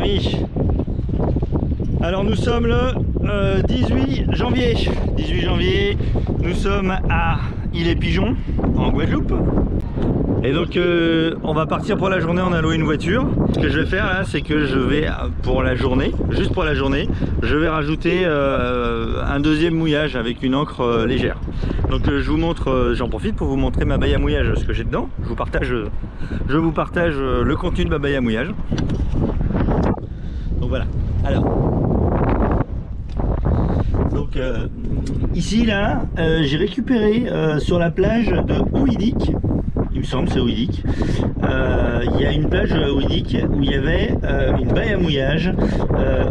amis. Alors nous sommes le 18 janvier. 18 janvier, nous sommes à Ille-et-Pigeon, en Guadeloupe. Et donc on va partir pour la journée, on a loué une voiture. Ce que je vais faire là, c'est que je vais pour la journée, juste pour la journée, je vais rajouter un deuxième mouillage avec une encre légère. Donc je vous montre, j'en profite pour vous montrer ma baille à mouillage, ce que j'ai dedans. Je vous partage le contenu de ma baille à mouillage. Donc voilà. Alors, donc ici là, j'ai récupéré sur la plage de Ouidic. Il me semble c'est Ouidic. Il y a une plage Ouidic où il y avait une baille à mouillage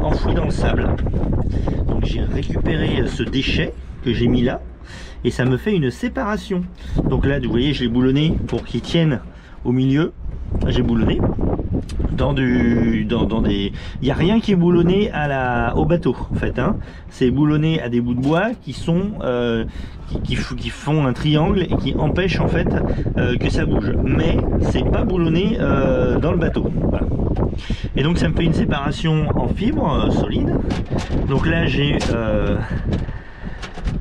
enfouie dans le sable. Donc j'ai récupéré ce déchet que j'ai mis là et ça me fait une séparation. Donc là vous voyez, je l'ai boulonné pour qu'il tienne au milieu. J'ai boulonné dans des, il n'y a rien qui est boulonné au bateau en fait, hein. C'est boulonné à des bouts de bois qui sont qui font un triangle et qui empêchent en fait que ça bouge, mais c'est pas boulonné dans le bateau. Voilà. Et donc ça me fait une séparation en fibre solide. Donc là j'ai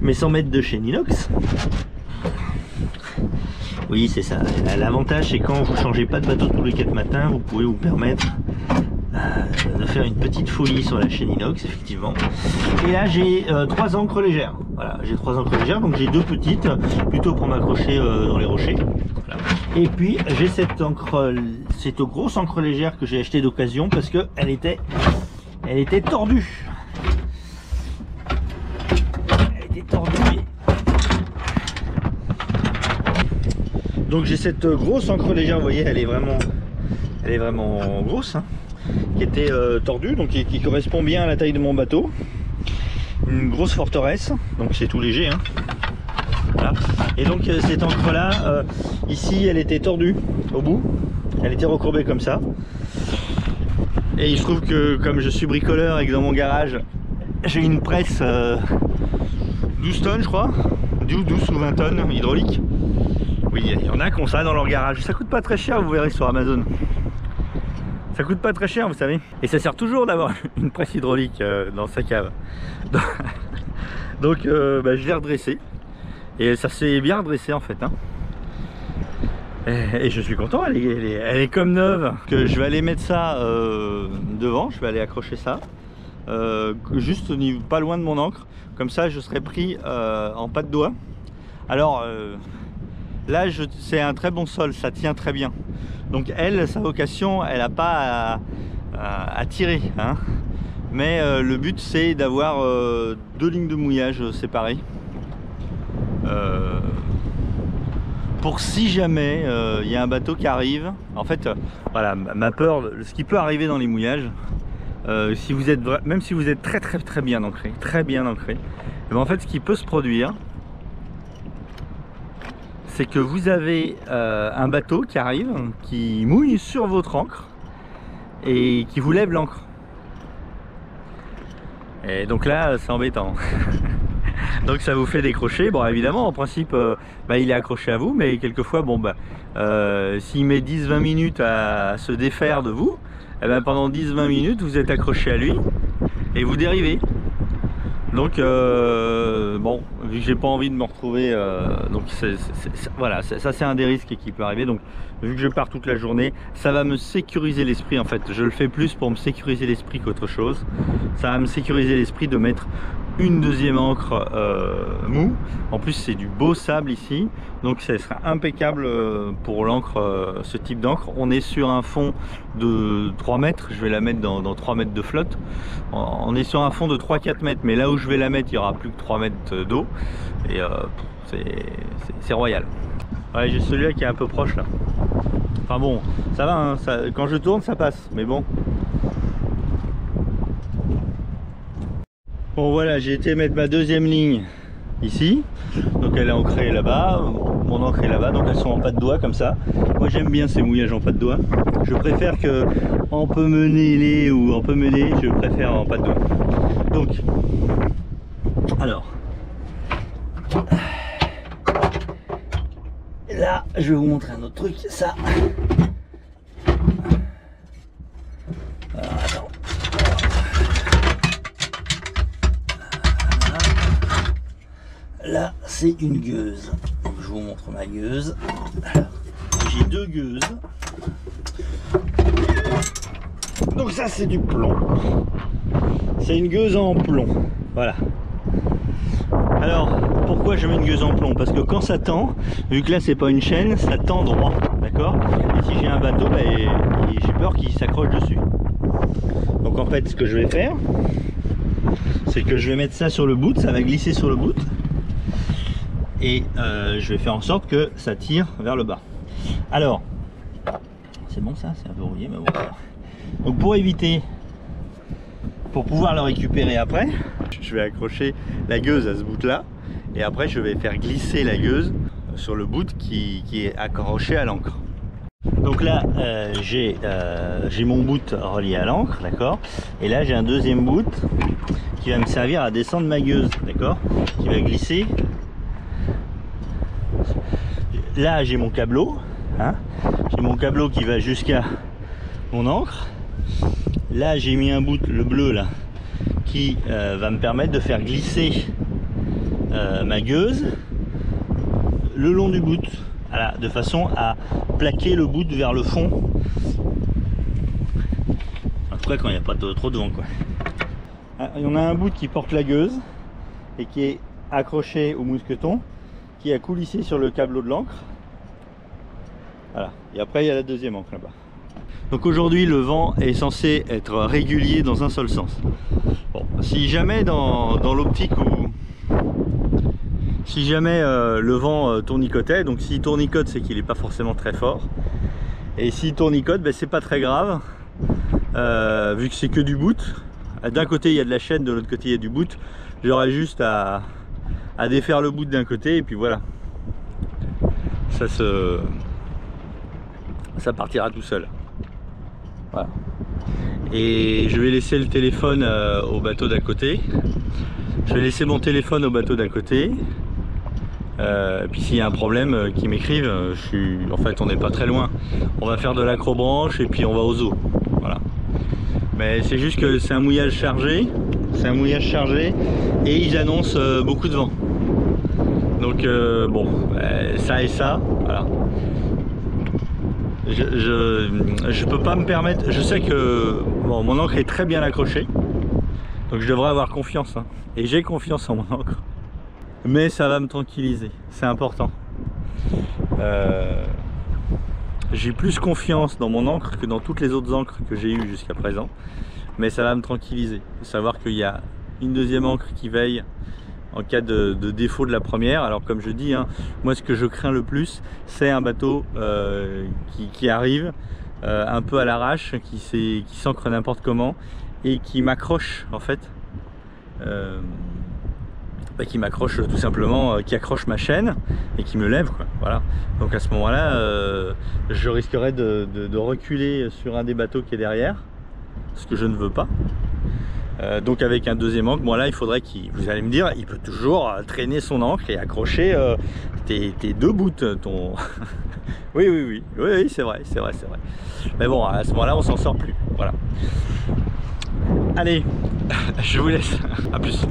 mes 100 mètres de chaîne inox. Oui, c'est ça. L'avantage, c'est quand vous changez pas de bateau tous les 4 matins, vous pouvez vous permettre de faire une petite folie sur la chaîne inox, effectivement. Et là, j'ai 3 ancres légères. Voilà, j'ai 3 ancres légères, donc j'ai 2 petites, plutôt pour m'accrocher dans les rochers. Voilà. Et puis, j'ai cette grosse encre légère que j'ai achetée d'occasion parce que elle était tordue. Elle était tordue. Donc j'ai cette grosse encre légère, vous voyez, elle est vraiment grosse, hein, qui était tordue, donc qui correspond bien à la taille de mon bateau. Une grosse forteresse, donc c'est tout léger, hein. Voilà. Et donc cette encre là, ici elle était tordue au bout, elle était recourbée comme ça. Et il se trouve que comme je suis bricoleur et que dans mon garage j'ai une presse 12 tonnes je crois, 12 ou 20 tonnes hydraulique. Oui, il y en a qui ont ça dans leur garage. Ça coûte pas très cher, vous verrez sur Amazon. Ça coûte pas très cher, vous savez. Et ça sert toujours d'avoir une presse hydraulique dans sa cave. Donc je l'ai redressé. Et ça s'est bien redressé en fait, hein. Et je suis content, elle est comme neuve. Que je vais aller mettre ça devant, je vais aller accrocher ça. Juste au niveau, pas loin de mon ancre. Comme ça, je serai pris en pas de doigt. Alors... là, c'est un très bon sol, ça tient très bien. Donc elle, sa vocation, elle n'a pas à tirer, hein. Mais le but, c'est d'avoir 2 lignes de mouillage séparées. Pour si jamais il y a un bateau qui arrive. En fait, voilà, ma peur, ce qui peut arriver dans les mouillages, si vous êtes, même si vous êtes très bien ancré, et bien en fait, ce qui peut se produire, c'est que vous avez un bateau qui arrive, qui mouille sur votre ancre et qui vous lève l'ancre. Et donc là, c'est embêtant. Donc ça vous fait décrocher. Bon, évidemment, en principe, il est accroché à vous, mais quelquefois, s'il met 10-20 minutes à se défaire de vous, et bien pendant 10-20 minutes, vous êtes accroché à lui et vous dérivez. Donc bon, vu que j'ai pas envie de me retrouver, donc voilà, ça c'est un des risques qui peut arriver. Donc vu que je pars toute la journée, ça va me sécuriser l'esprit en fait. Je le fais plus pour me sécuriser l'esprit qu'autre chose. Ça va me sécuriser l'esprit de mettre une deuxième encre mou. En plus c'est du beau sable ici, donc ça sera impeccable pour l'encre, ce type d'encre. On est sur un fond de 3 mètres, je vais la mettre dans 3 mètres de flotte. On est sur un fond de 3-4 mètres, mais là où je vais la mettre, il n'y aura plus que 3 mètres d'eau. Et c'est royal. Ouais, j'ai celui-là qui est un peu proche là. Enfin bon, ça va, hein, quand je tourne, ça passe, mais bon. Bon voilà, j'ai été mettre ma deuxième ligne ici. Donc elle est ancrée là-bas, mon encre est là-bas, donc elles sont en pas de doigt comme ça. Moi j'aime bien ces mouillages en pas de doigt. Je préfère que en peu mener ou en peu mener, je préfère en pas de doigt. Donc, alors, là je vais vous montrer un autre truc, ça. Alors, attends, c'est une gueuse. Donc, je vous montre ma gueuse. J'ai deux gueuses. Donc ça c'est du plomb. C'est une gueuse en plomb. Voilà. Alors pourquoi je mets une gueuse en plomb? Parce que quand ça tend, vu que là c'est pas une chaîne, ça tend droit. D'accord? Et si j'ai un bateau, bah, j'ai peur qu'il s'accroche dessus. Donc en fait ce que je vais faire, c'est que je vais mettre ça sur le bout, ça va glisser sur le bout. Et je vais faire en sorte que ça tire vers le bas. Alors, c'est bon ça, c'est un peu rouillé, mais bon. Donc pour éviter, pour pouvoir le récupérer après, je vais accrocher la gueuse à ce bout là, et après je vais faire glisser la gueuse sur le bout qui est accroché à l'ancre. Donc là j'ai mon bout relié à l'ancre, d'accord, et là j'ai un deuxième bout qui va me servir à descendre ma gueuse, d'accord, qui va glisser. Là j'ai mon câbleau, hein, j'ai mon câbleau qui va jusqu'à mon ancre. Là j'ai mis un bout, le bleu là, qui va me permettre de faire glisser ma gueuse le long du bout, voilà, de façon à plaquer le bout vers le fond, en tout cas quand il n'y a pas trop de vent, quoi. On a un bout qui porte la gueuse et qui est accroché au mousqueton, qui a coulissé sur le câbleau de l'ancre. Voilà. Et après il y a la deuxième ancre là-bas. Donc aujourd'hui le vent est censé être régulier dans un seul sens. Bon, si jamais dans l'optique où si jamais le vent tournicotait, donc s'il tournicote c'est qu'il n'est pas forcément très fort, et s'il tournicote ben, c'est pas très grave, vu que c'est que du bout. D'un côté il y a de la chaîne, de l'autre côté il y a du bout, j'aurais juste à défaire le bout d'un côté et puis voilà, ça partira tout seul. Voilà. Et je vais laisser le téléphone au bateau d'à côté. Je vais laisser mon téléphone au bateau d'à côté. Puis s'il y a un problème, qu'ils m'écrivent. En fait, on n'est pas très loin. On va faire de l'acrobranche et puis on va aux eaux. Voilà. Mais c'est juste que c'est un mouillage chargé. C'est un mouillage chargé et ils annoncent beaucoup de vent. Donc bon, ça et ça. Voilà. Je peux pas me permettre, je sais que bon, mon ancre est très bien accrochée, donc je devrais avoir confiance, hein. Et j'ai confiance en mon ancre, mais ça va me tranquilliser, c'est important. J'ai plus confiance dans mon ancre que dans toutes les autres ancres que j'ai eues jusqu'à présent, mais ça va me tranquilliser, savoir qu'il y a une deuxième ancre qui veille en cas de défaut de la première. Alors comme je dis, hein, moi ce que je crains le plus, c'est un bateau qui arrive un peu à l'arrache, qui s'ancre n'importe comment et qui m'accroche en fait, qui m'accroche tout simplement, qui accroche ma chaîne et qui me lève, quoi. Voilà. Donc à ce moment là je risquerais de reculer sur un des bateaux qui est derrière, ce que je ne veux pas. Donc avec un deuxième ancre, bon là il faudrait vous allez me dire, il peut toujours traîner son ancre et accrocher tes deux bouts, ton... oui, c'est vrai. Mais bon, à ce moment-là, on s'en sort plus. Voilà. Allez, je vous laisse. À plus.